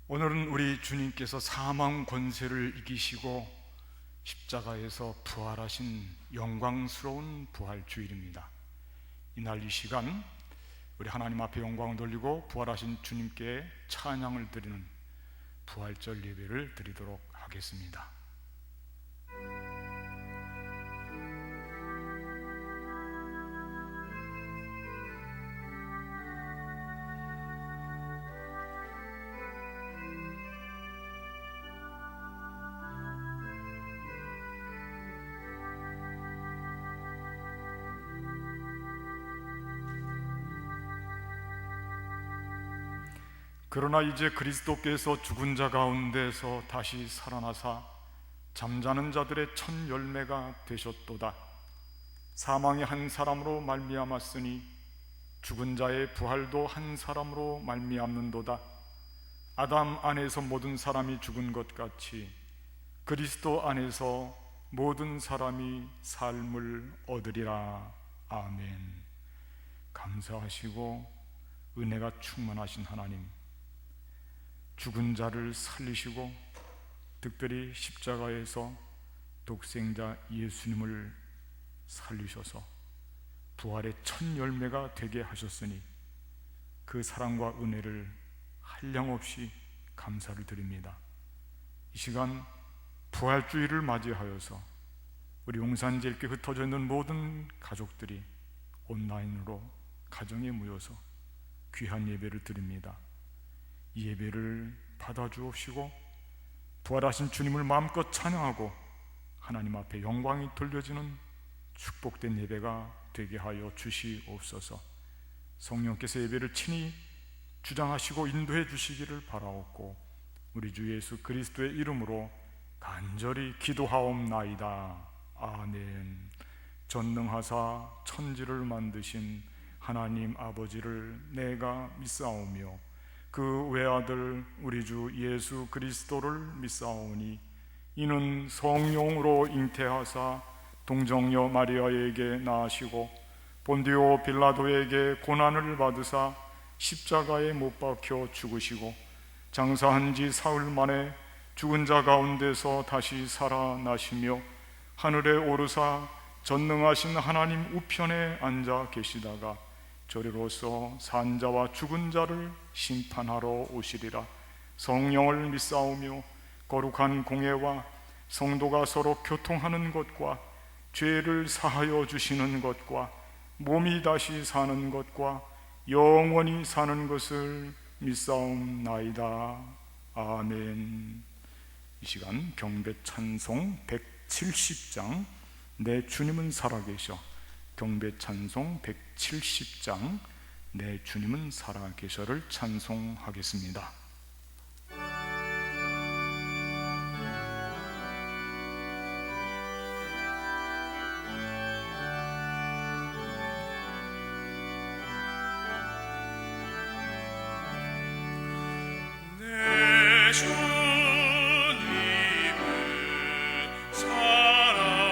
오늘은 우리 주님께서 사망 권세를 이기시고 십자가에서 부활하신 영광스러운 부활주일입니다. 이날 이 시간 우리 하나님 앞에 영광을 돌리고 부활하신 주님께 찬양을 드리는 부활절 예배를 드리도록 하겠습니다. 그러나 이제 그리스도께서 죽은 자 가운데서 다시 살아나사 잠자는 자들의 첫 열매가 되셨도다. 사망이 한 사람으로 말미암았으니 죽은 자의 부활도 한 사람으로 말미암는도다. 아담 안에서 모든 사람이 죽은 것 같이 그리스도 안에서 모든 사람이 삶을 얻으리라. 아멘. 감사하시고 은혜가 충만하신 하나님, 죽은 자를 살리시고 특별히 십자가에서 독생자 예수님을 살리셔서 부활의 첫 열매가 되게 하셨으니 그 사랑과 은혜를 한량없이 감사를 드립니다. 이 시간 부활주일을 맞이하여서 우리 용산제일교회 흩어져 있는 모든 가족들이 온라인으로 가정에 모여서 귀한 예배를 드립니다. 이 예배를 받아주옵시고 부활하신 주님을 마음껏 찬양하고 하나님 앞에 영광이 돌려지는 축복된 예배가 되게 하여 주시옵소서. 성령께서 예배를 친히 주장하시고 인도해 주시기를 바라옵고 우리 주 예수 그리스도의 이름으로 간절히 기도하옵나이다. 아멘. 전능하사 천지를 만드신 하나님 아버지를 내가 믿사오며 그 외아들 우리 주 예수 그리스도를 믿사오니 이는 성령으로 잉태하사 동정녀 마리아에게 낳으시고 본디오 빌라도에게 고난을 받으사 십자가에 못 박혀 죽으시고 장사한 지 사흘 만에 죽은 자 가운데서 다시 살아나시며 하늘에 오르사 전능하신 하나님 우편에 앉아 계시다가 저리로서 산자와 죽은 자를 심판하러 오시리라. 성령을 믿사오며 거룩한 공예와 성도가 서로 교통하는 것과 죄를 사하여 주시는 것과 몸이 다시 사는 것과 영원히 사는 것을 믿사옵나이다. 아멘. 이 시간 경배 찬송 170장 내 주님은 살아계셔, 경배 찬송 170장 내 주님은 살아계셔를 찬송하겠습니다. 내 주님은 살아계셔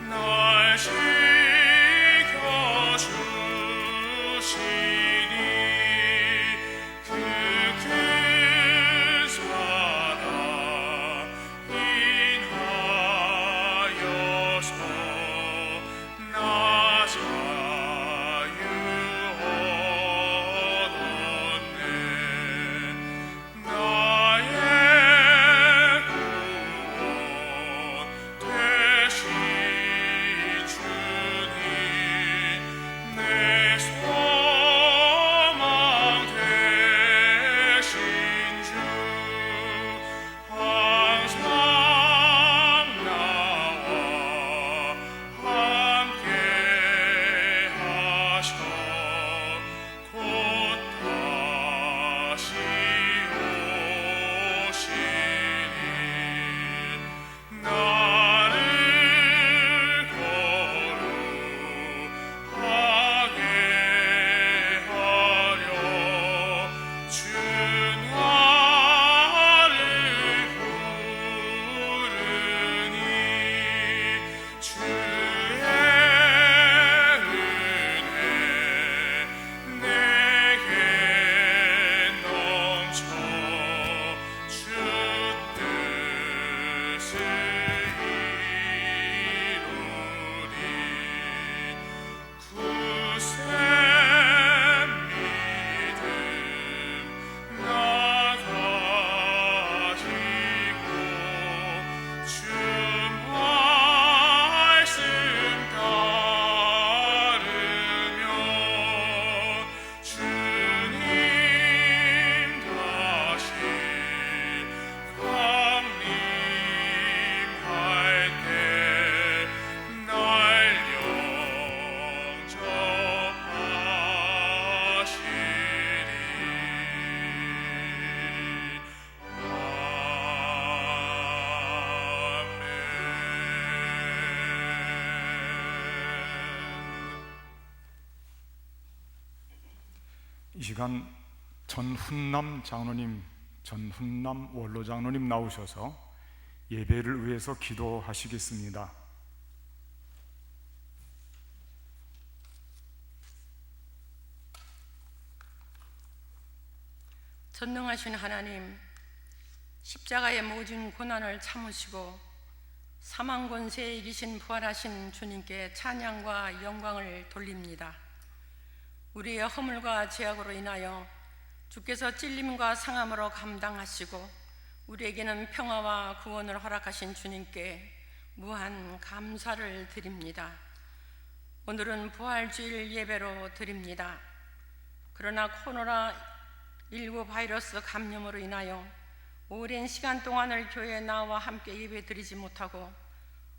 날 지켜주시니 이 시간 전훈남 장로님, 전훈남 원로 장로님 나오셔서 예배를 위해서 기도하시겠습니다. 전능하신 하나님, 십자가의 모든 고난을 참으시고 사망 권세에 이기신 부활하신 주님께 찬양과 영광을 돌립니다. 우리의 허물과 죄악으로 인하여 주께서 찔림과 상함으로 감당하시고 우리에게는 평화와 구원을 허락하신 주님께 무한 감사를 드립니다. 오늘은 부활주일 예배로 드립니다. 그러나 코로나19 바이러스 감염으로 인하여 오랜 시간 동안을 교회에 나와 함께 예배 드리지 못하고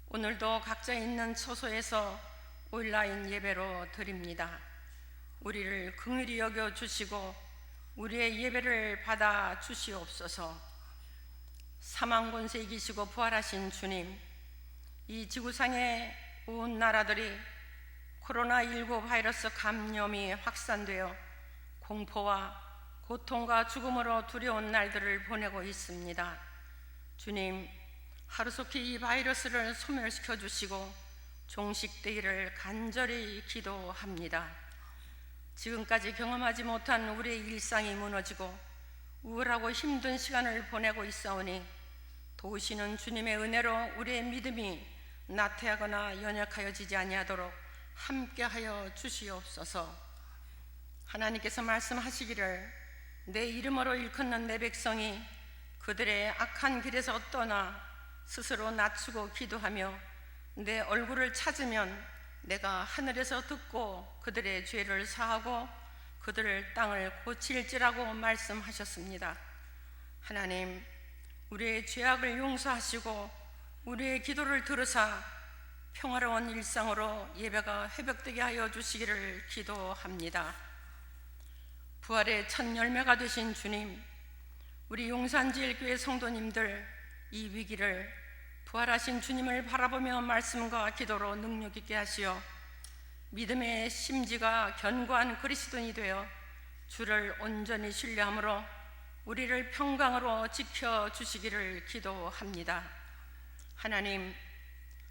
오늘도 각자 있는 처소에서 온라인 예배로 드립니다. 우리를 긍휼히 여겨 주시고 우리의 예배를 받아 주시옵소서. 사망 권세 이기시고 부활하신 주님, 이 지구상의 온 나라들이 코로나19 바이러스 감염이 확산되어 공포와 고통과 죽음으로 두려운 날들을 보내고 있습니다. 주님, 하루속히 이 바이러스를 소멸시켜 주시고 종식되기를 간절히 기도합니다. 지금까지 경험하지 못한 우리의 일상이 무너지고 우울하고 힘든 시간을 보내고 있사오니 도우시는 주님의 은혜로 우리의 믿음이 나태하거나 연약하여지지 아니하도록 함께하여 주시옵소서. 하나님께서 말씀하시기를 내 이름으로 일컫는 내 백성이 그들의 악한 길에서 떠나 스스로 낮추고 기도하며 내 얼굴을 찾으면 내가 하늘에서 듣고 그들의 죄를 사하고 그들을 땅을 고칠지라고 말씀하셨습니다. 하나님, 우리의 죄악을 용서하시고 우리의 기도를 들으사 평화로운 일상으로 예배가 회복되게 하여 주시기를 기도합니다. 부활의 첫 열매가 되신 주님, 우리 용산제일교회 성도님들 이 위기를 부활하신 주님을 바라보며 말씀과 기도로 능력 있게 하시어 믿음의 심지가 견고한 그리스도인이 되어 주를 온전히 신뢰함으로 우리를 평강으로 지켜주시기를 기도합니다. 하나님,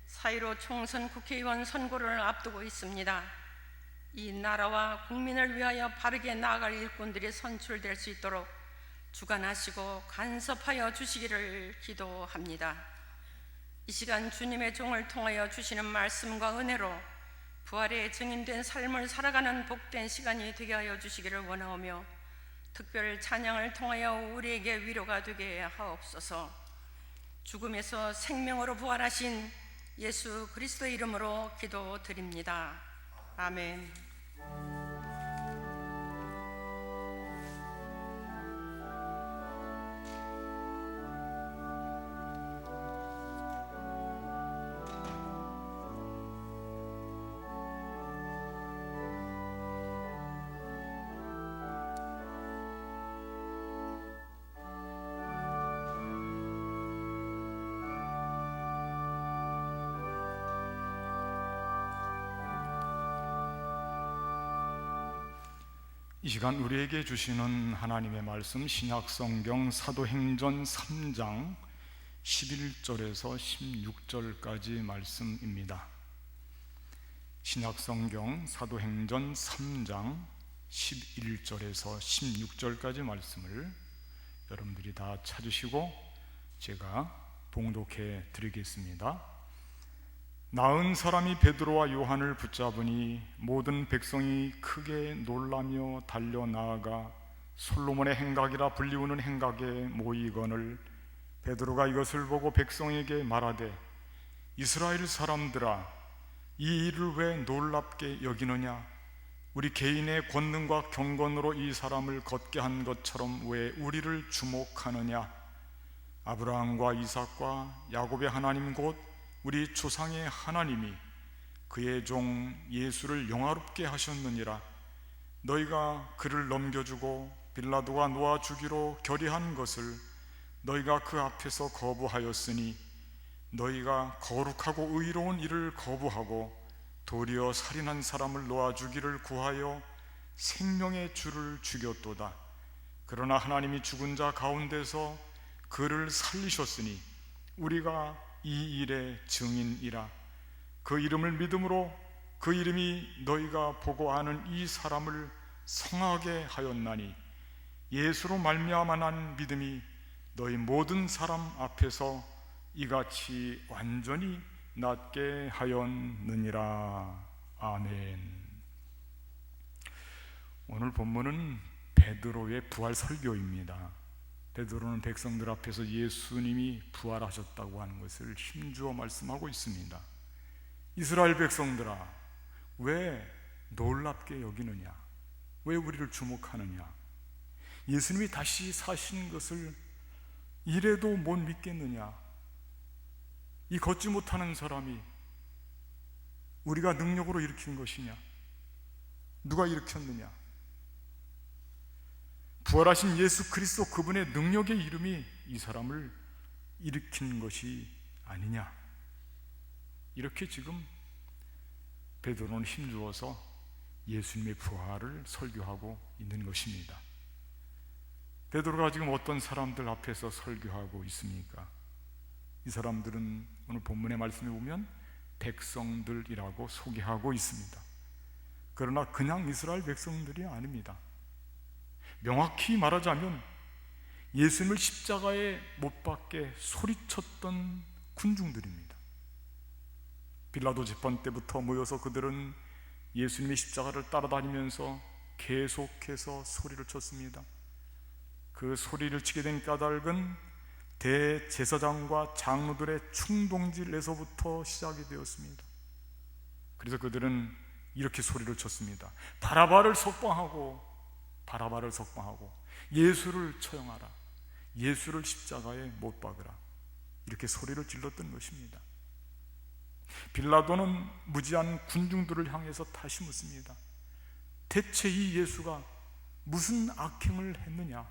4.15 총선 국회의원 선거를 앞두고 있습니다. 이 나라와 국민을 위하여 바르게 나아갈 일꾼들이 선출될 수 있도록 주관하시고 간섭하여 주시기를 기도합니다. 이 시간 주님의 종을 통하여 주시는 말씀과 은혜로 부활의 증인된 삶을 살아가는 복된 시간이 되게 하여 주시기를 원하오며 특별 찬양을 통하여 우리에게 위로가 되게 하옵소서. 죽음에서 생명으로 부활하신 예수 그리스도의 이름으로 기도드립니다. 아멘. 이 시간 우리에게 주시는 하나님의 말씀, 신약성경 사도행전 3장 11절에서 16절까지 말씀입니다. 신약성경 사도행전 3장 11절에서 16절까지 말씀을 여러분들이 다 찾으시고 제가 봉독해 드리겠습니다. 나은 사람이 베드로와 요한을 붙잡으니 모든 백성이 크게 놀라며 달려나아가 솔로몬의 행각이라 불리우는 행각에 모이거늘 베드로가 이것을 보고 백성에게 말하되 이스라엘 사람들아, 이 일을 왜 놀랍게 여기느냐? 우리 개인의 권능과 경건으로 이 사람을 걷게 한 것처럼 왜 우리를 주목하느냐? 아브라함과 이삭과 야곱의 하나님 곧 우리 조상의 하나님이 그의 종 예수를 영화롭게 하셨느니라. 너희가 그를 넘겨주고 빌라도가 놓아 주기로 결의한 것을 너희가 그 앞에서 거부하였으니 너희가 거룩하고 의로운 일을 거부하고 도리어 살인한 사람을 놓아 주기를 구하여 생명의 주를 죽였도다. 그러나 하나님이 죽은 자 가운데서 그를 살리셨으니 우리가 이 일의 증인이라. 그 이름을 믿음으로 그 이름이 너희가 보고 아는 이 사람을 성하게 하였나니 예수로 말미암아 난 믿음이 너희 모든 사람 앞에서 이같이 완전히 낫게 하였느니라. 아멘. 오늘 본문은 베드로의 부활 설교입니다. 베드로는 백성들 앞에서 예수님이 부활하셨다고 하는 것을 힘주어 말씀하고 있습니다. 이스라엘 백성들아, 왜 놀랍게 여기느냐? 왜 우리를 주목하느냐? 예수님이 다시 사신 것을 이래도 못 믿겠느냐? 이 걷지 못하는 사람이 우리가 능력으로 일으킨 것이냐? 누가 일으켰느냐? 부활하신 예수 그리스도 그분의 능력의 이름이 이 사람을 일으킨 것이 아니냐? 이렇게 지금 베드로는 힘주어서 예수님의 부활을 설교하고 있는 것입니다. 베드로가 지금 어떤 사람들 앞에서 설교하고 있습니까? 이 사람들은 오늘 본문의 말씀에 보면 백성들이라고 소개하고 있습니다. 그러나 그냥 이스라엘 백성들이 아닙니다. 명확히 말하자면 예수님을 십자가에 못 박게 소리쳤던 군중들입니다. 빌라도 재판 때부터 모여서 그들은 예수님의 십자가를 따라다니면서 계속해서 소리를 쳤습니다. 그 소리를 치게 된 까닭은 대제사장과 장로들의 충동질에서부터 시작이 되었습니다. 그래서 그들은 이렇게 소리를 쳤습니다. 바라바를 석방하고 예수를 처형하라, 예수를 십자가에 못 박으라, 이렇게 소리를 질렀던 것입니다. 빌라도는 무지한 군중들을 향해서 다시 묻습니다. 대체 이 예수가 무슨 악행을 했느냐?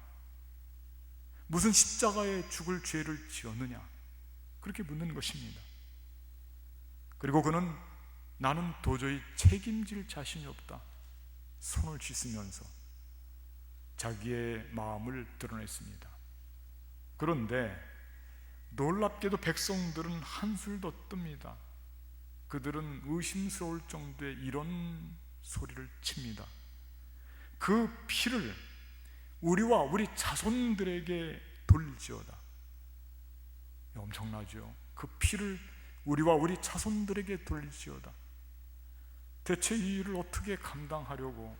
무슨 십자가에 죽을 죄를 지었느냐? 그렇게 묻는 것입니다. 그리고 그는 나는 도저히 책임질 자신이 없다, 손을 씻으면서 자기의 마음을 드러냈습니다. 그런데 놀랍게도 백성들은 한술 더 뜹니다. 그들은 의심스러울 정도의 이런 소리를 칩니다. 그 피를 우리와 우리 자손들에게 돌릴지어다. 엄청나죠? 그 피를 우리와 우리 자손들에게 돌릴지어다. 대체 이 일을 어떻게 감당하려고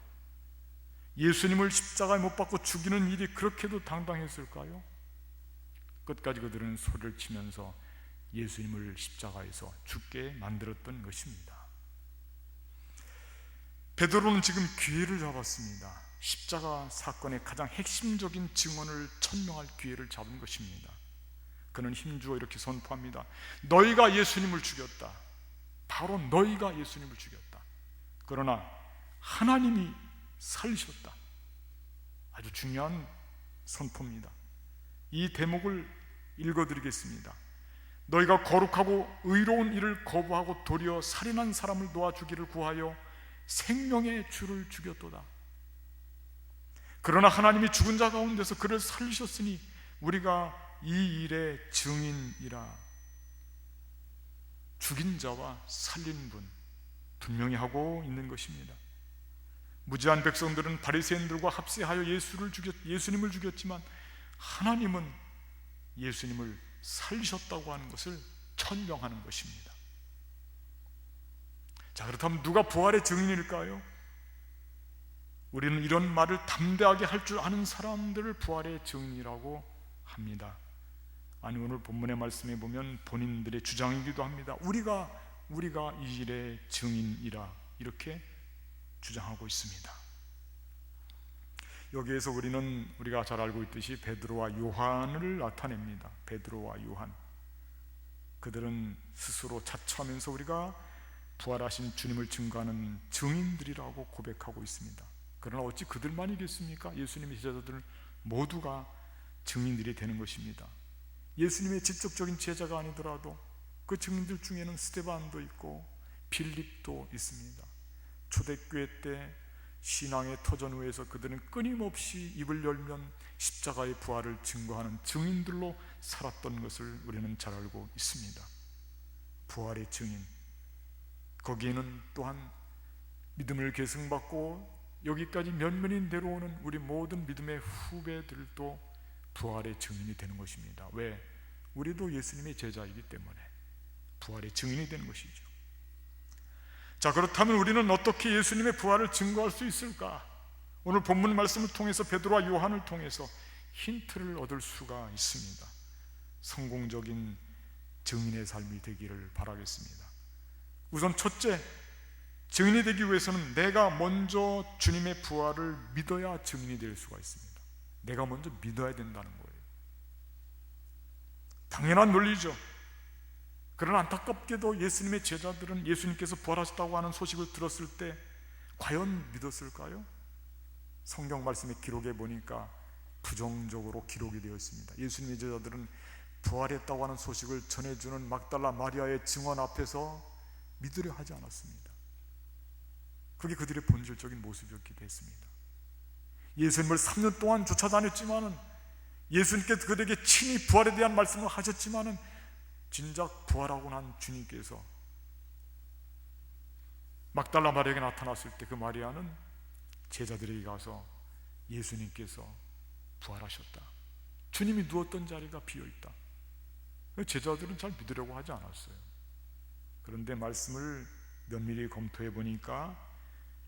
예수님을 십자가에 못 박고 죽이는 일이 그렇게도 당당했을까요? 끝까지 그들은 소리를 치면서 예수님을 십자가에서 죽게 만들었던 것입니다. 베드로는 지금 기회를 잡았습니다. 십자가 사건의 가장 핵심적인 증언을 천명할 기회를 잡은 것입니다. 그는 힘주어 이렇게 선포합니다. 너희가 예수님을 죽였다. 바로 너희가 예수님을 죽였다. 그러나 하나님이 살리셨다. 아주 중요한 선포입니다. 이 대목을 읽어드리겠습니다. 너희가 거룩하고 의로운 일을 거부하고 도리어 살인한 사람을 놓아 주기를 구하여 생명의 주를 죽였도다. 그러나 하나님이 죽은 자 가운데서 그를 살리셨으니 우리가 이 일의 증인이라. 죽인 자와 살린 분 분명히 하고 있는 것입니다. 무지한 백성들은 바리새인들과 합세하여 예수님을 죽였지만 하나님은 예수님을 살리셨다고 하는 것을 천명하는 것입니다. 자, 그렇다면 누가 부활의 증인일까요? 우리는 이런 말을 담대하게 할 줄 아는 사람들을 부활의 증인이라고 합니다. 아니, 오늘 본문의 말씀에 보면 본인들의 주장이기도 합니다. 우리가 이 일의 증인이라 이렇게 주장하고 있습니다. 여기에서 우리가 잘 알고 있듯이 베드로와 요한을 나타냅니다. 베드로와 요한, 그들은 스스로 자처하면서 우리가 부활하신 주님을 증거하는 증인들이라고 고백하고 있습니다. 그러나 어찌 그들만이겠습니까? 예수님의 제자들 모두가 증인들이 되는 것입니다. 예수님의 직접적인 제자가 아니더라도 그 증인들 중에는 스데반도 있고 빌립도 있습니다. 초대교회 때 신앙의 터전 위에서 그들은 끊임없이 입을 열면 십자가의 부활을 증거하는 증인들로 살았던 것을 우리는 잘 알고 있습니다. 부활의 증인, 거기에는 또한 믿음을 계승받고 여기까지 면면히 내려오는 우리 모든 믿음의 후배들도 부활의 증인이 되는 것입니다. 왜? 우리도 예수님의 제자이기 때문에 부활의 증인이 되는 것이죠. 자, 그렇다면 우리는 어떻게 예수님의 부활을 증거할 수 있을까? 오늘 본문 말씀을 통해서 베드로와 요한을 통해서 힌트를 얻을 수가 있습니다. 성공적인 증인의 삶이 되기를 바라겠습니다. 우선 첫째, 증인이 되기 위해서는 내가 먼저 주님의 부활을 믿어야 증인이 될 수가 있습니다. 내가 먼저 믿어야 된다는 거예요. 당연한 논리죠. 그러나 안타깝게도 예수님의 제자들은 예수님께서 부활하셨다고 하는 소식을 들었을 때 과연 믿었을까요? 성경 말씀의 기록에 보니까 부정적으로 기록이 되어 있습니다. 예수님의 제자들은 부활했다고 하는 소식을 전해주는 막달라 마리아의 증언 앞에서 믿으려 하지 않았습니다. 그게 그들의 본질적인 모습이었기도 했습니다. 예수님을 3년 동안 쫓아다녔지만은, 예수님께서 그들에게 친히 부활에 대한 말씀을 하셨지만은, 진작 부활하고 난 주님께서 막달라 마리아에게 나타났을 때 그 마리아는 제자들에게 가서 예수님께서 부활하셨다, 주님이 누웠던 자리가 비어있다, 제자들은 잘 믿으려고 하지 않았어요. 그런데 말씀을 면밀히 검토해 보니까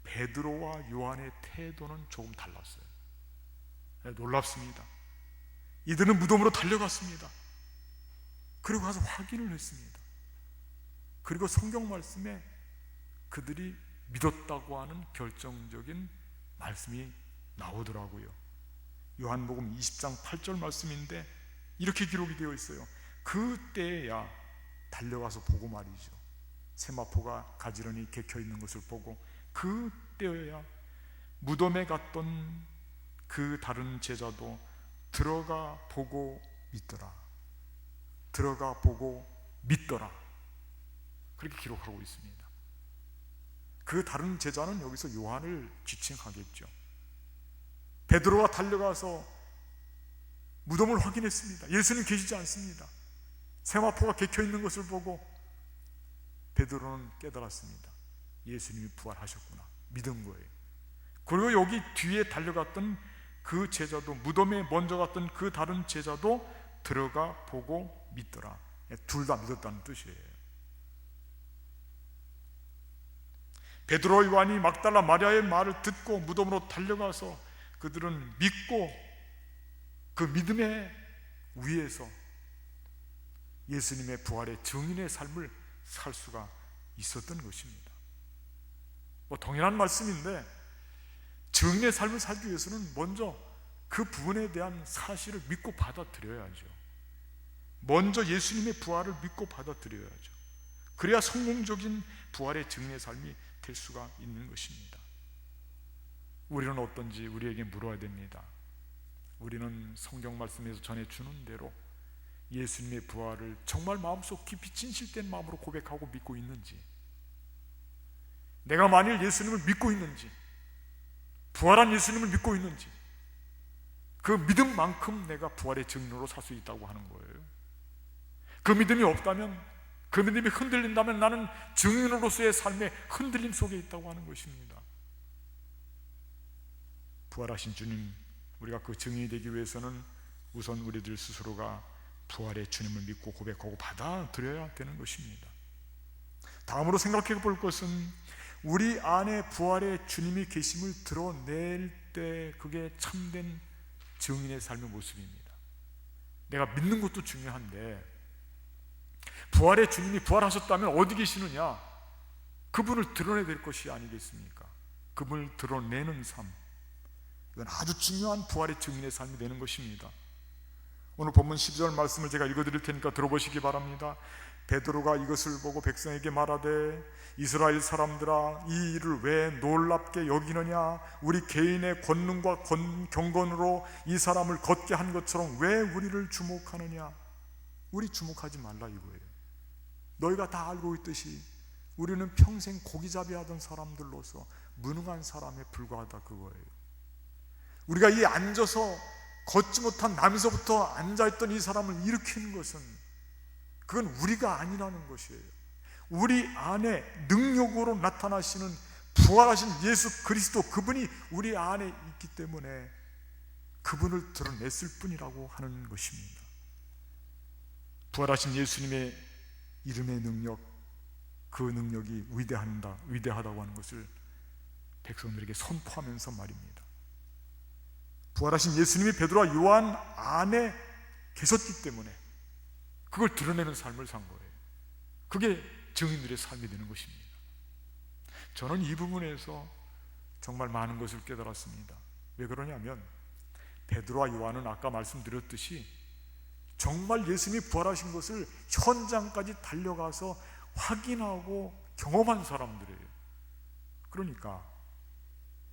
베드로와 요한의 태도는 조금 달랐어요. 놀랍습니다. 이들은 무덤으로 달려갔습니다. 그리고 가서 확인을 했습니다. 그리고 성경 말씀에 그들이 믿었다고 하는 결정적인 말씀이 나오더라고요. 요한복음 20장 8절 말씀인데 이렇게 기록이 되어 있어요. 그때야 달려가서 보고 말이죠. 세마포가 가지런히 개켜 있는 것을 보고 그때야 무덤에 갔던 그 다른 제자도 들어가 보고 믿더라. 들어가 보고 믿더라. 그렇게 기록하고 있습니다. 그 다른 제자는 여기서 요한을 지칭하겠죠. 베드로가 달려가서 무덤을 확인했습니다. 예수님 계시지 않습니다. 세마포가 개켜 있는 것을 보고 베드로는 깨달았습니다. 예수님이 부활하셨구나, 믿은 거예요. 그리고 여기 뒤에 달려갔던 그 제자도, 무덤에 먼저 갔던 그 다른 제자도 들어가 보고 믿더라. 둘 다 믿었다는 뜻이에요. 베드로, 요한이 막달라 마리아의 말을 듣고 무덤으로 달려가서 그들은 믿고 그 믿음의 위에서 예수님의 부활의 증인의 삶을 살 수가 있었던 것입니다. 당연한 말씀인데, 증인의 삶을 살기 위해서는 먼저 그 부분에 대한 사실을 믿고 받아들여야죠. 먼저 예수님의 부활을 믿고 받아들여야죠. 그래야 성공적인 부활의 증인의 삶이 될 수가 있는 것입니다. 우리는 어떤지 우리에게 물어야 됩니다. 우리는 성경 말씀에서 전해주는 대로 예수님의 부활을 정말 마음속 깊이 진실된 마음으로 고백하고 믿고 있는지, 내가 만일 예수님을 믿고 있는지, 부활한 예수님을 믿고 있는지, 그 믿음만큼 내가 부활의 증인으로 살 수 있다고 하는 거예요. 그 믿음이 없다면, 그 믿음이 흔들린다면 나는 증인으로서의 삶의 흔들림 속에 있다고 하는 것입니다. 부활하신 주님, 우리가 그 증인이 되기 위해서는 우선 우리들 스스로가 부활의 주님을 믿고 고백하고 받아들여야 되는 것입니다. 다음으로 생각해 볼 것은, 우리 안에 부활의 주님이 계심을 드러낼 때 그게 참된 증인의 삶의 모습입니다. 내가 믿는 것도 중요한데, 부활의 주님이 부활하셨다면 어디 계시느냐? 그분을 드러내야 될 것이 아니겠습니까? 그분을 드러내는 삶, 이건 아주 중요한 부활의 증인의 삶이 되는 것입니다. 오늘 본문 12절 말씀을 제가 읽어드릴 테니까 들어보시기 바랍니다. 베드로가 이것을 보고 백성에게 말하되, 이스라엘 사람들아, 이 일을 왜 놀랍게 여기느냐? 우리 개인의 권능과 경건으로 이 사람을 걷게 한 것처럼 왜 우리를 주목하느냐? 우리 주목하지 말라 이거예요. 너희가 다 알고 있듯이 우리는 평생 고기잡이 하던 사람들로서 무능한 사람에 불과하다, 그거예요. 우리가 이 앉아서 걷지 못한 남에서부터 앉아있던 이 사람을 일으키는 것은 그건 우리가 아니라는 것이에요. 우리 안에 능력으로 나타나시는 부활하신 예수 그리스도, 그분이 우리 안에 있기 때문에 그분을 드러냈을 뿐이라고 하는 것입니다. 부활하신 예수님의 이름의 능력, 그 능력이 위대하다고 하는 것을 백성들에게 선포하면서 말입니다. 부활하신 예수님이 베드로와 요한 안에 계셨기 때문에 그걸 드러내는 삶을 산 거예요. 그게 증인들의 삶이 되는 것입니다. 저는 이 부분에서 정말 많은 것을 깨달았습니다. 왜 그러냐면 베드로와 요한은 아까 말씀드렸듯이 정말 예수님이 부활하신 것을 현장까지 달려가서 확인하고 경험한 사람들이에요. 그러니까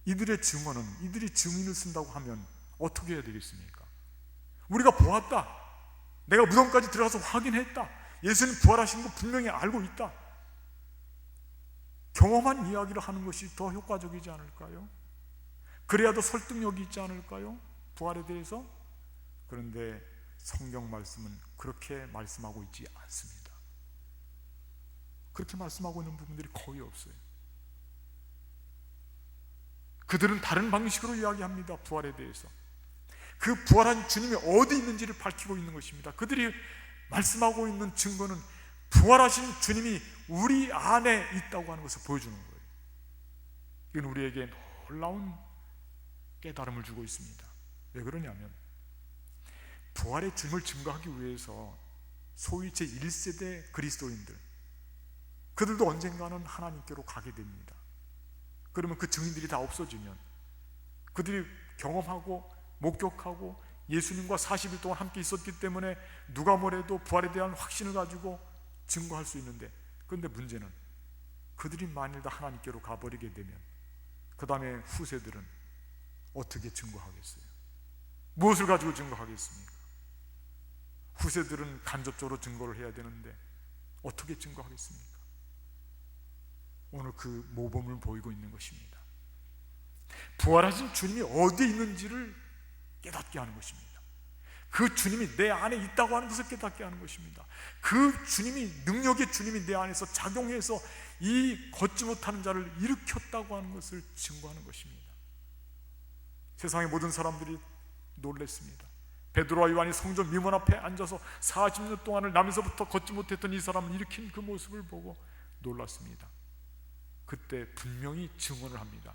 이들의 증언은, 이들이 증인을 쓴다고 하면 어떻게 해야 되겠습니까? 우리가 보았다, 내가 무덤까지 들어가서 확인했다, 예수님 부활하신 거 분명히 알고 있다, 경험한 이야기를 하는 것이 더 효과적이지 않을까요? 그래야 더 설득력이 있지 않을까요? 부활에 대해서. 그런데 성경 말씀은 그렇게 말씀하고 있지 않습니다. 그렇게 말씀하고 있는 부분들이 거의 없어요. 그들은 다른 방식으로 이야기합니다. 부활에 대해서. 그 부활한 주님이 어디 있는지를 밝히고 있는 것입니다. 그들이 말씀하고 있는 증거는 부활하신 주님이 우리 안에 있다고 하는 것을 보여주는 거예요. 이건 우리에게 놀라운 깨달음을 주고 있습니다. 왜 그러냐면 부활의 주님을 증거하기 위해서 소위 제1세대 그리스도인들, 그들도 언젠가는 하나님께로 가게 됩니다. 그러면 그 증인들이 다 없어지면 그들이 경험하고 목격하고 예수님과 40일 동안 함께 있었기 때문에 누가 뭐래도 부활에 대한 확신을 가지고 증거할 수 있는데, 그런데 문제는 그들이 만일 다 하나님께로 가버리게 되면 그 다음에 후세들은 어떻게 증거하겠어요? 무엇을 가지고 증거하겠습니까? 후세들은 간접적으로 증거를 해야 되는데 어떻게 증거하겠습니까? 오늘 그 모범을 보이고 있는 것입니다. 부활하신 주님이 어디에 있는지를 깨닫게 하는 것입니다. 그 주님이 내 안에 있다고 하는 것을 깨닫게 하는 것입니다. 그 주님이, 능력의 주님이 내 안에서 작용해서 이 걷지 못하는 자를 일으켰다고 하는 것을 증거하는 것입니다. 세상의 모든 사람들이 놀랐습니다. 베드로와 요한이 성전 미문 앞에 앉아서 40년 동안을 남에서부터 걷지 못했던 이 사람을 일으킨 그 모습을 보고 놀랐습니다. 그때 분명히 증언을 합니다.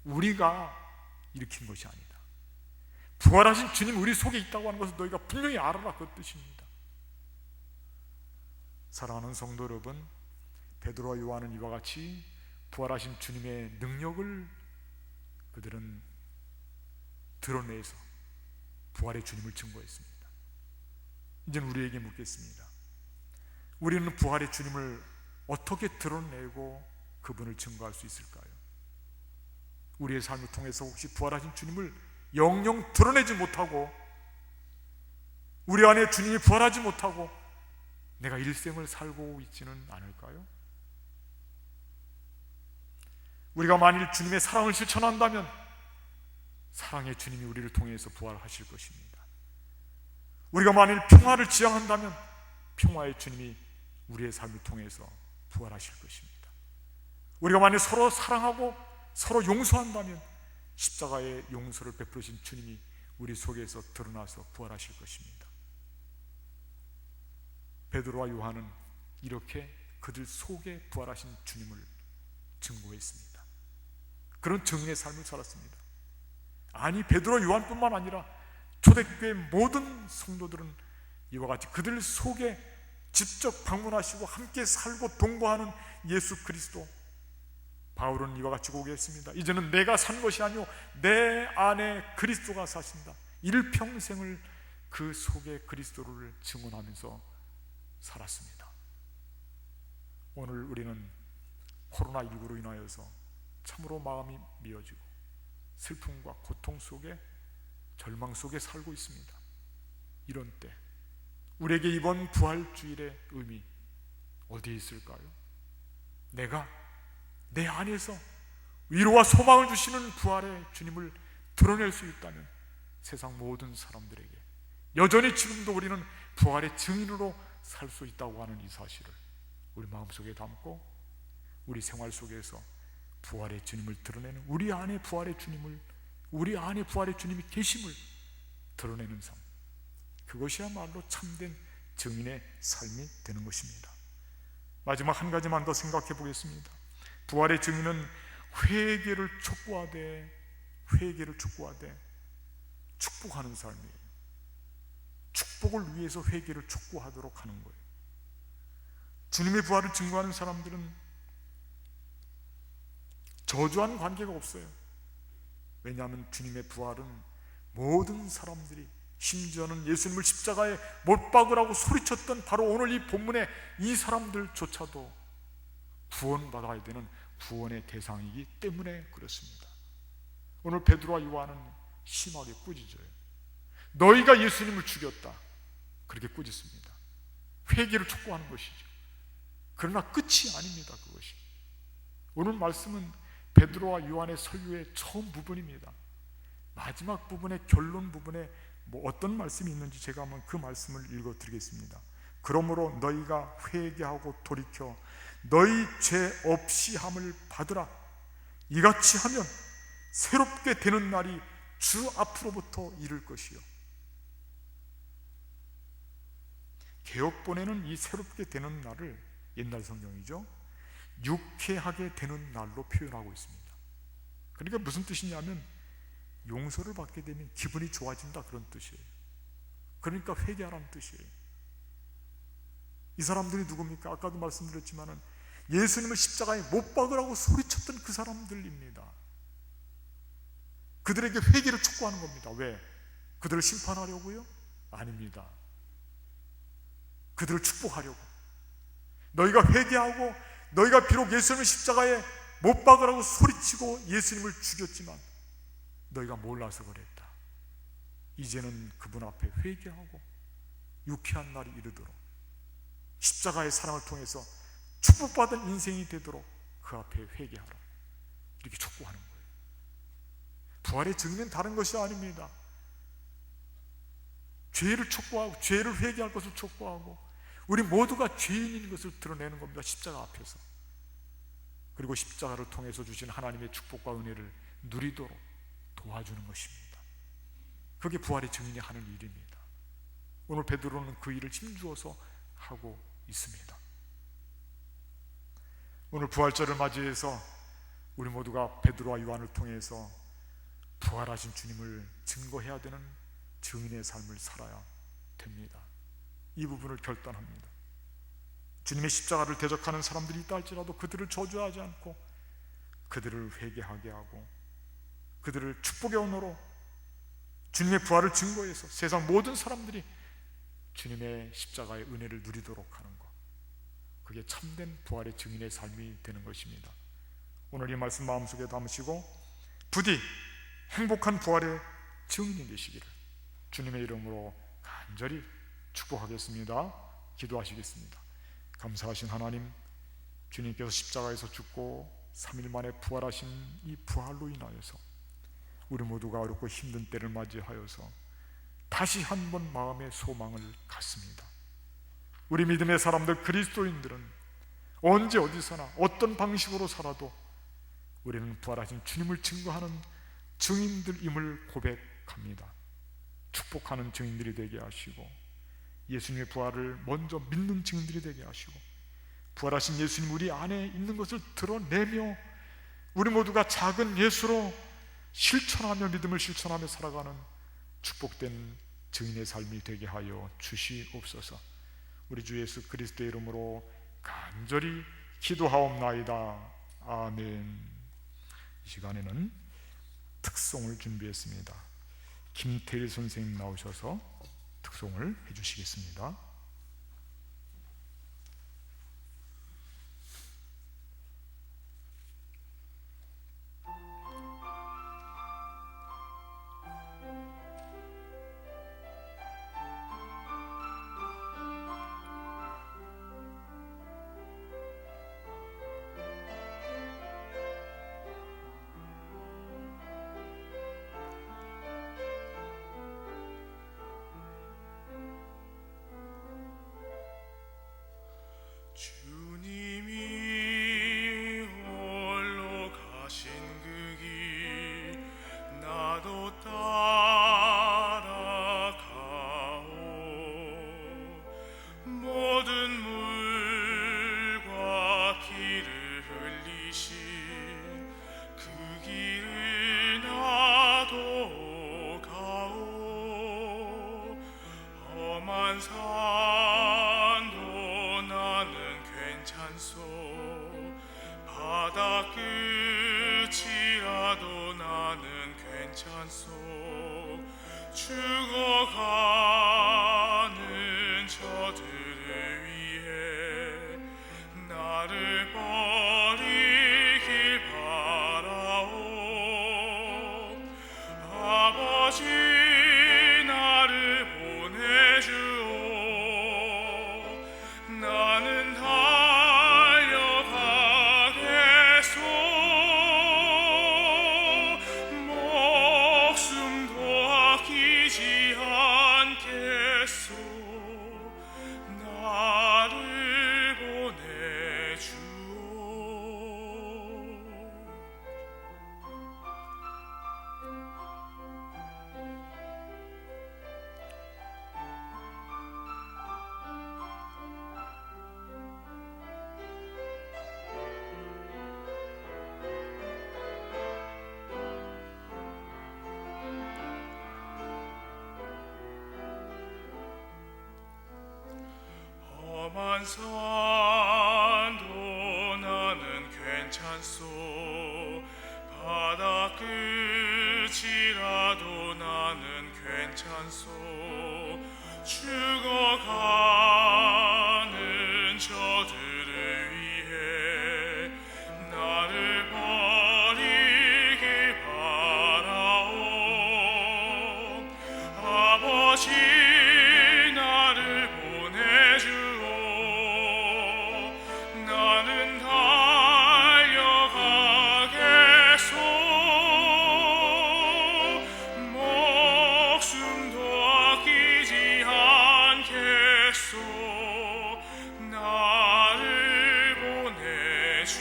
우리가 일으킨 것이 아니다. 부활하신 주님 우리 속에 있다고 하는 것을 너희가 분명히 알아라, 그 뜻입니다. 사랑하는 성도 여러분, 베드로와 요한은 이와 같이 부활하신 주님의 능력을 그들은 드러내서 부활의 주님을 증거했습니다. 이제는 우리에게 묻겠습니다. 우리는 부활의 주님을 어떻게 드러내고 그분을 증거할 수 있을까요? 우리의 삶을 통해서 혹시 부활하신 주님을 영영 드러내지 못하고, 우리 안에 주님이 부활하지 못하고 내가 일생을 살고 있지는 않을까요? 우리가 만일 주님의 사랑을 실천한다면 사랑의 주님이 우리를 통해서 부활하실 것입니다. 우리가 만일 평화를 지향한다면 평화의 주님이 우리의 삶을 통해서 부활하실 것입니다. 우리가 만일 서로 사랑하고 서로 용서한다면 십자가의 용서를 베푸신 주님이 우리 속에서 드러나서 부활하실 것입니다. 베드로와 요한은 이렇게 그들 속에 부활하신 주님을 증거했습니다. 그런 증인의 삶을 살았습니다. 아니, 베드로 요한뿐만 아니라 초대교회 모든 성도들은 이와 같이 그들 속에 직접 방문하시고 함께 살고 동거하는 예수 그리스도, 바울은 이와 같이 고백했습니다. 이제는 내가 산 것이 아니오 내 안에 그리스도가 사신다. 일평생을 그 속에 그리스도를 증언하면서 살았습니다. 오늘 우리는 코로나19로 인하여서 참으로 마음이 미어지고 슬픔과 고통 속에, 절망 속에 살고 있습니다. 이런 때 우리에게 이번 부활주일의 의미 어디에 있을까요? 내가 내 안에서 위로와 소망을 주시는 부활의 주님을 드러낼 수 있다면 세상 모든 사람들에게 여전히 지금도 우리는 부활의 증인으로 살 수 있다고 하는 이 사실을 우리 마음속에 담고 우리 생활 속에서 부활의 주님을 드러내는 우리 안에 부활의 주님이 계심을 드러내는 삶, 그것이야말로 참된 증인의 삶이 되는 것입니다. 마지막 한 가지만 더 생각해 보겠습니다. 부활의 증인은 회개를 촉구하되 축복하는 삶이에요. 축복을 위해서 회개를 촉구하도록 하는 거예요. 주님의 부활을 증거하는 사람들은 저주하는 관계가 없어요. 왜냐하면 주님의 부활은 모든 사람들이, 심지어는 예수님을 십자가에 못 박으라고 소리쳤던 바로 오늘 이 본문의 이 사람들조차도 구원받아야 되는 구원의 대상이기 때문에 그렇습니다. 오늘 베드로와 요한은 심하게 꾸짖어요. 너희가 예수님을 죽였다, 그렇게 꾸짖습니다. 회개를 촉구하는 것이죠. 그러나 끝이 아닙니다. 그것이 오늘 말씀은 베드로와 요한의 설교의 처음 부분입니다. 마지막 부분의 결론 부분에 어떤 말씀이 있는지 제가 한번 그 말씀을 읽어드리겠습니다. 그러므로 너희가 회개하고 돌이켜 너희 죄 없이 함을 받으라. 이같이 하면 새롭게 되는 날이 주 앞으로부터 이를 것이요. 개역본에는 이 새롭게 되는 날을, 옛날 성경이죠, 유쾌하게 되는 날로 표현하고 있습니다. 그러니까 무슨 뜻이냐면 용서를 받게 되면 기분이 좋아진다, 그런 뜻이에요. 그러니까 회개하라는 뜻이에요. 이 사람들이 누굽니까? 아까도 말씀드렸지만은 예수님을 십자가에 못 박으라고 소리쳤던 그 사람들입니다. 그들에게 회개를 촉구하는 겁니다. 왜? 그들을 심판하려고요? 아닙니다. 그들을 축복하려고. 너희가 회개하고 너희가 비록 예수님을 십자가에 못 박으라고 소리치고 예수님을 죽였지만 너희가 몰라서 그랬다. 이제는 그분 앞에 회개하고 유쾌한 날이 이르도록, 십자가의 사랑을 통해서 축복받은 인생이 되도록 그 앞에 회개하라, 이렇게 촉구하는 거예요. 부활의 증인은 다른 것이 아닙니다. 죄를 촉구하고 죄를 회개할 것을 촉구하고 우리 모두가 죄인인 것을 드러내는 겁니다. 십자가 앞에서. 그리고 십자가를 통해서 주신 하나님의 축복과 은혜를 누리도록 도와주는 것입니다. 그게 부활의 증인이 하는 일입니다. 오늘 베드로는 그 일을 힘주어서 하고 있습니다. 오늘 부활절을 맞이해서 우리 모두가 베드로와 요한을 통해서 부활하신 주님을 증거해야 되는 증인의 삶을 살아야 됩니다. 이 부분을 결단합니다. 주님의 십자가를 대적하는 사람들이 있다 할지라도 그들을 저주하지 않고 그들을 회개하게 하고 그들을 축복의 언어로 주님의 부활을 증거해서 세상 모든 사람들이 주님의 십자가의 은혜를 누리도록 하는 것, 그게 참된 부활의 증인의 삶이 되는 것입니다. 오늘 이 말씀 마음속에 담으시고 부디 행복한 부활의 증인이 되시기를 주님의 이름으로 간절히 축복하겠습니다. 기도하시겠습니다. 감사하신 하나님, 주님께서 십자가에서 죽고 3일 만에 부활하신 이 부활로 인하여서 우리 모두가 어렵고 힘든 때를 맞이하여서 다시 한번 마음의 소망을 갖습니다. 우리 믿음의 사람들, 그리스도인들은 언제 어디서나 어떤 방식으로 살아도 우리는 부활하신 주님을 증거하는 증인들임을 고백합니다. 축복하는 증인들이 되게 하시고 예수님의 부활을 먼저 믿는 증인들이 되게 하시고 부활하신 예수님 우리 안에 있는 것을 드러내며 우리 모두가 작은 예수로 실천하며 믿음을 실천하며 살아가는 축복된 증인의 삶이 되게 하여 주시옵소서. 우리 주 예수 그리스도의 이름으로 간절히 기도하옵나이다. 아멘. 이 시간에는 특송을 준비했습니다. 김태일 선생님 나오셔서 특송을 해주시겠습니다. 험한 산도 나는 괜찮소. 바다 끝이라도 나는 괜찮소. 죽어가는 저들을 위해 나를 버리길 바라오. 아버지 나를 보내주오. 나는 달려가겠소. 목숨도 아끼지 않겠소. 나를 보내주오. 험한 산도 나는 괜찮소. 바다 끝이라도 나는 괜찮소. 죽어가는 저들을 위해 나를 버리길 바라오. 아버지 나를 보내주오. 나는 달려가겠소. 목숨도 아끼지 않겠소. 나를 보내주오.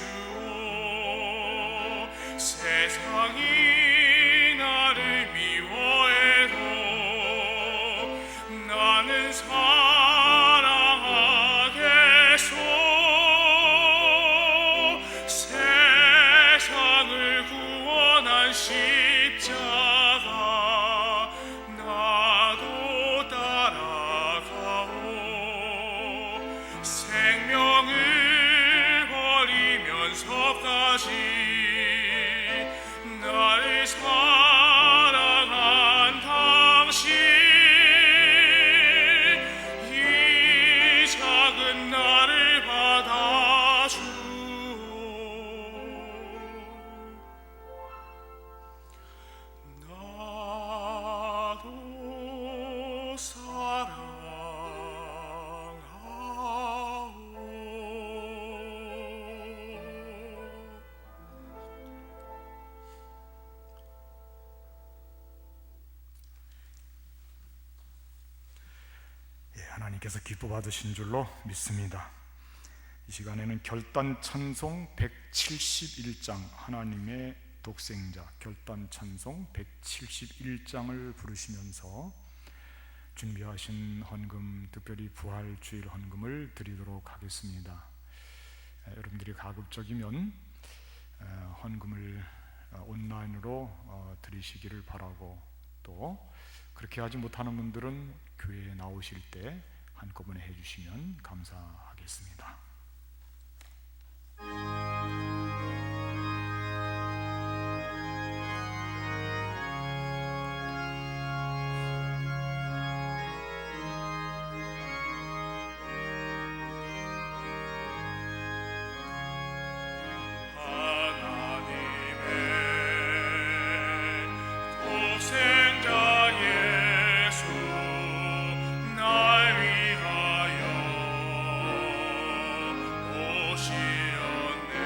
세상이 나를 미워해도 나는 사랑하겠소. 세상을 구원한 십자가 나도 따라가오. 생명을 버리면서까지 나를 사랑한 당신, 이 작은 나를 받아주오. 나도 사랑하오. 하나님께서 기뻐 받으신 줄로 믿습니다. 이 시간에는 결단 찬송 171장, 하나님의 독생자 결단 찬송 171장을 부르시면서 준비하신 헌금, 특별히 부활 주일 헌금을 드리도록 하겠습니다. 여러분들이 가급적이면 헌금을 온라인으로 드리시기를 바라고, 또 그렇게 하지 못하는 분들은 교회에 나오실 때 한꺼번에 해주시면 감사하겠습니다. 날 위하여 오시었네.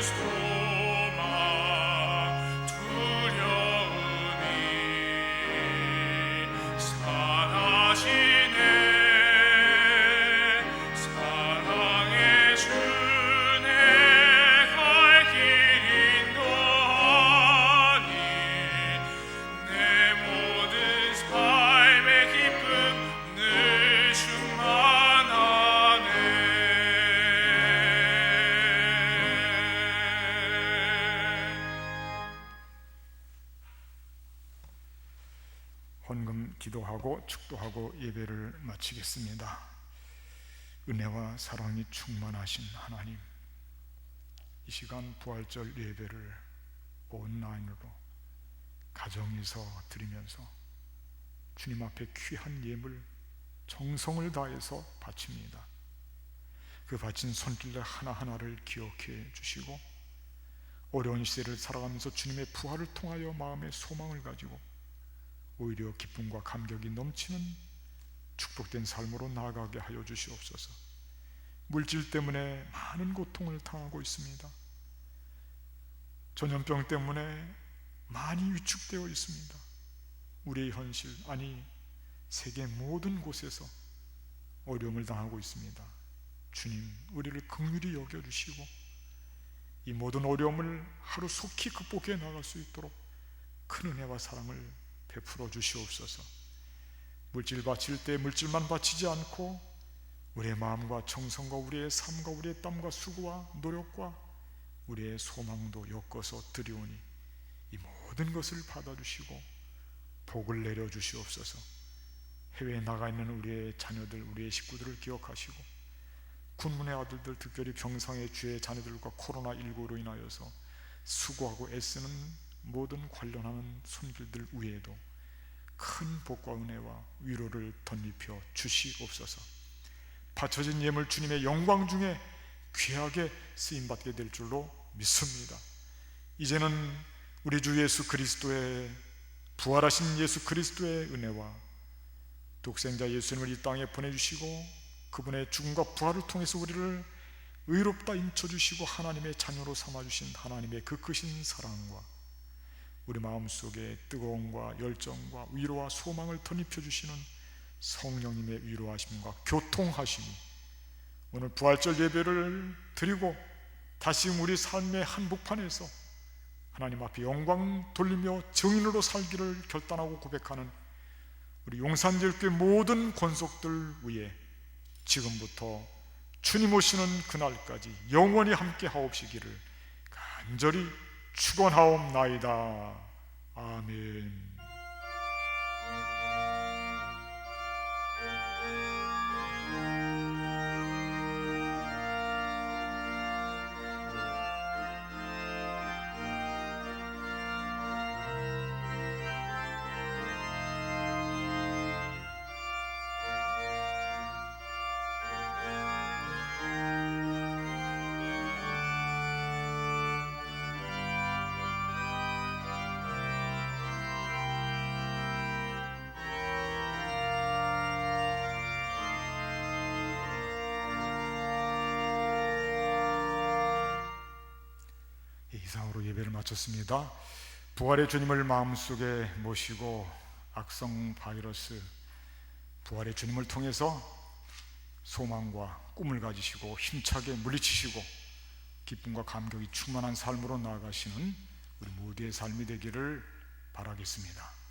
소망 두려움이 사라지네. 사랑의 주내 갈 길 인도하니 내 모든 삶의 기쁨 늘 충만하네. 헌금 기도하고 축도하고 예배를 마치겠습니다. 은혜와 사랑이 충만하신 하나님, 이 시간 부활절 예배를 온라인으로 가정에서 드리면서 주님 앞에 귀한 예물 정성을 다해서 바칩니다. 그 바친 손길들 하나하나를 기억해 주시고 어려운 시대를 살아가면서 주님의 부활을 통하여 마음의 소망을 가지고 오히려 기쁨과 감격이 넘치는 축복된 삶으로 나아가게 하여 주시옵소서. 물질 때문에 많은 고통을 당하고 있습니다. 전염병 때문에 많이 위축되어 있습니다. 우리의 현실, 아니 세계 모든 곳에서 어려움을 당하고 있습니다. 주님, 우리를 긍휼히 여겨주시고 이 모든 어려움을 하루속히 극복해 나갈 수 있도록 큰 은혜와 사랑을 베풀어 주시옵소서. 물질 바칠 때 물질만 바치지 않고 우리의 마음과 정성과 우리의 삶과 우리의 땀과 수고와 노력과 우리의 소망도 엮어서 드리오니 이 모든 것을 받아주시고 복을 내려주시옵소서. 해외에 나가 있는 우리의 자녀들, 우리의 식구들을 기억하시고 군문의 아들들, 특별히 병상의 주의 자녀들과 코로나19로 인하여서 수고하고 애쓰는 모든 관련하는 손길들 위에도 큰 복과 은혜와 위로를 덧입혀 주시옵소서. 바쳐진 예물 주님의 영광 중에 귀하게 쓰임받게 될 줄로 믿습니다. 이제는 우리 주 예수 그리스도의 부활하신 예수 그리스도의 은혜와 독생자 예수님을 이 땅에 보내주시고 그분의 죽음과 부활을 통해서 우리를 의롭다 인쳐주시고 하나님의 자녀로 삼아주신 하나님의 그 크신 사랑과 우리 마음속에 뜨거움과 열정과 위로와 소망을 덧입혀주시는 성령님의 위로하심과 교통하심이 오늘 부활절 예배를 드리고 다시 우리 삶의 한복판에서 하나님 앞에 영광 돌리며 증인으로 살기를 결단하고 고백하는 우리 용산제일교회 모든 권속들 위에 지금부터 주님 오시는 그날까지 영원히 함께 하옵시기를 간절히 축원하옵나이다. 아멘. 이상으로 예배를 마쳤습니다. 부활의 주님을 마음속에 모시고 악성 바이러스 부활의 주님을 통해서 소망과 꿈을 가지시고 힘차게 물리치시고 기쁨과 감격이 충만한 삶으로 나아가시는 우리 모두의 삶이 되기를 바라겠습니다.